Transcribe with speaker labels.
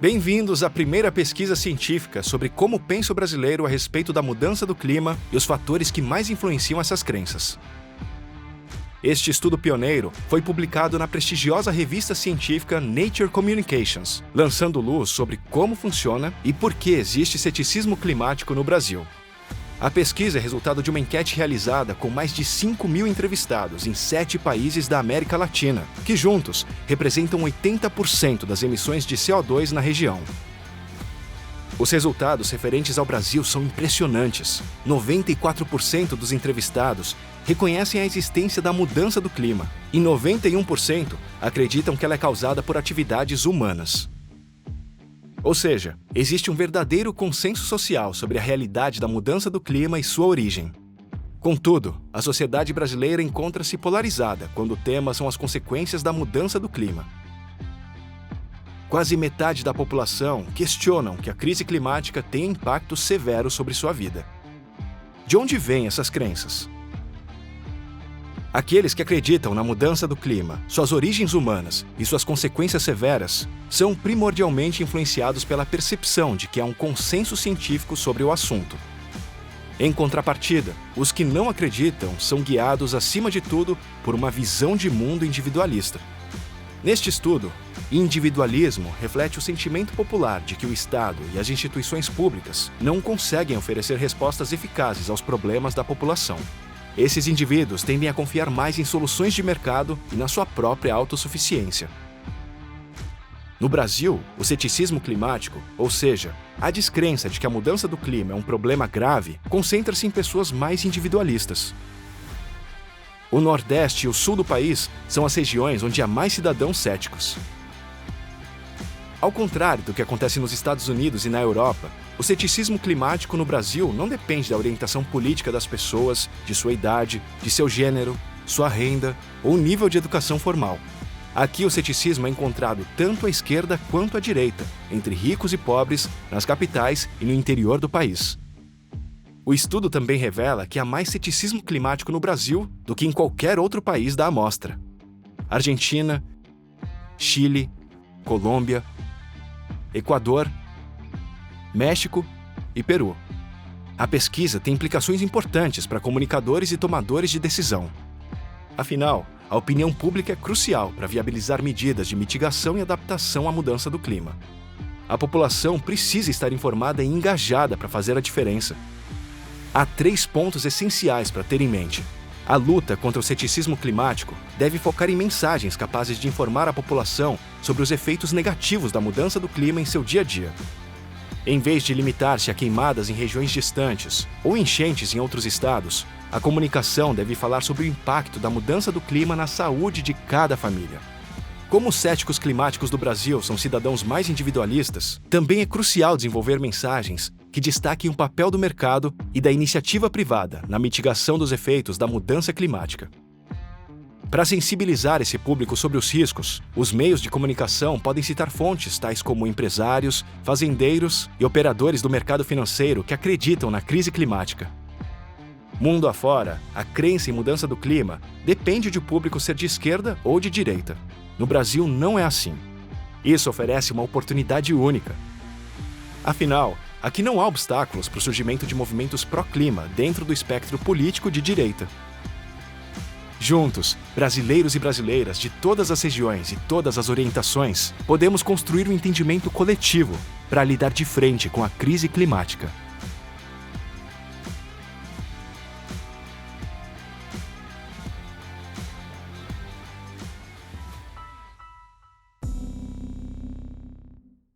Speaker 1: Bem-vindos à primeira pesquisa científica sobre como pensa o brasileiro a respeito da mudança do clima e os fatores que mais influenciam essas crenças. Este estudo pioneiro foi publicado na prestigiosa revista científica Nature Communications, lançando luz sobre como funciona e por que existe ceticismo climático no Brasil. A pesquisa é resultado de uma enquete realizada com mais de 5.000 entrevistados em 7 países da América Latina, que juntos representam 80% das emissões de CO2 na região. Os resultados referentes ao Brasil são impressionantes. 94% dos entrevistados reconhecem a existência da mudança do clima e 91% acreditam que ela é causada por atividades humanas. Ou seja, existe um verdadeiro consenso social sobre a realidade da mudança do clima e sua origem. Contudo, a sociedade brasileira encontra-se polarizada quando o tema são as consequências da mudança do clima. Quase metade da população questionam que a crise climática tem impacto severo sobre sua vida. De onde vêm essas crenças? Aqueles que acreditam na mudança do clima, suas origens humanas e suas consequências severas são primordialmente influenciados pela percepção de que há um consenso científico sobre o assunto. Em contrapartida, os que não acreditam são guiados, acima de tudo, por uma visão de mundo individualista. Neste estudo, individualismo reflete o sentimento popular de que o Estado e as instituições públicas não conseguem oferecer respostas eficazes aos problemas da população. Esses indivíduos tendem a confiar mais em soluções de mercado e na sua própria autossuficiência. No Brasil, o ceticismo climático, ou seja, a descrença de que a mudança do clima é um problema grave, concentra-se em pessoas mais individualistas. O Nordeste e o Sul do país são as regiões onde há mais cidadãos céticos. Ao contrário do que acontece nos Estados Unidos e na Europa, o ceticismo climático no Brasil não depende da orientação política das pessoas, de sua idade, de seu gênero, sua renda ou nível de educação formal. Aqui o ceticismo é encontrado tanto à esquerda quanto à direita, entre ricos e pobres, nas capitais e no interior do país. O estudo também revela que há mais ceticismo climático no Brasil do que em qualquer outro país da amostra. Argentina, Chile, Colômbia, Equador, México e Peru. A pesquisa tem implicações importantes para comunicadores e tomadores de decisão. Afinal, a opinião pública é crucial para viabilizar medidas de mitigação e adaptação à mudança do clima. A população precisa estar informada e engajada para fazer a diferença. Há 3 pontos essenciais para ter em mente. A luta contra o ceticismo climático deve focar em mensagens capazes de informar a população sobre os efeitos negativos da mudança do clima em seu dia a dia. Em vez de limitar-se a queimadas em regiões distantes ou enchentes em outros estados, a comunicação deve falar sobre o impacto da mudança do clima na saúde de cada família. Como os céticos climáticos do Brasil são cidadãos mais individualistas, também é crucial desenvolver mensagens que destaquem o papel do mercado e da iniciativa privada na mitigação dos efeitos da mudança climática. Para sensibilizar esse público sobre os riscos, os meios de comunicação podem citar fontes tais como empresários, fazendeiros e operadores do mercado financeiro que acreditam na crise climática. Mundo afora, a crença em mudança do clima depende de o público ser de esquerda ou de direita. No Brasil não é assim. Isso oferece uma oportunidade única. Afinal, aqui não há obstáculos para o surgimento de movimentos pró-clima dentro do espectro político de direita. Juntos, brasileiros e brasileiras de todas as regiões e todas as orientações, podemos construir um entendimento coletivo para lidar de frente com a crise climática.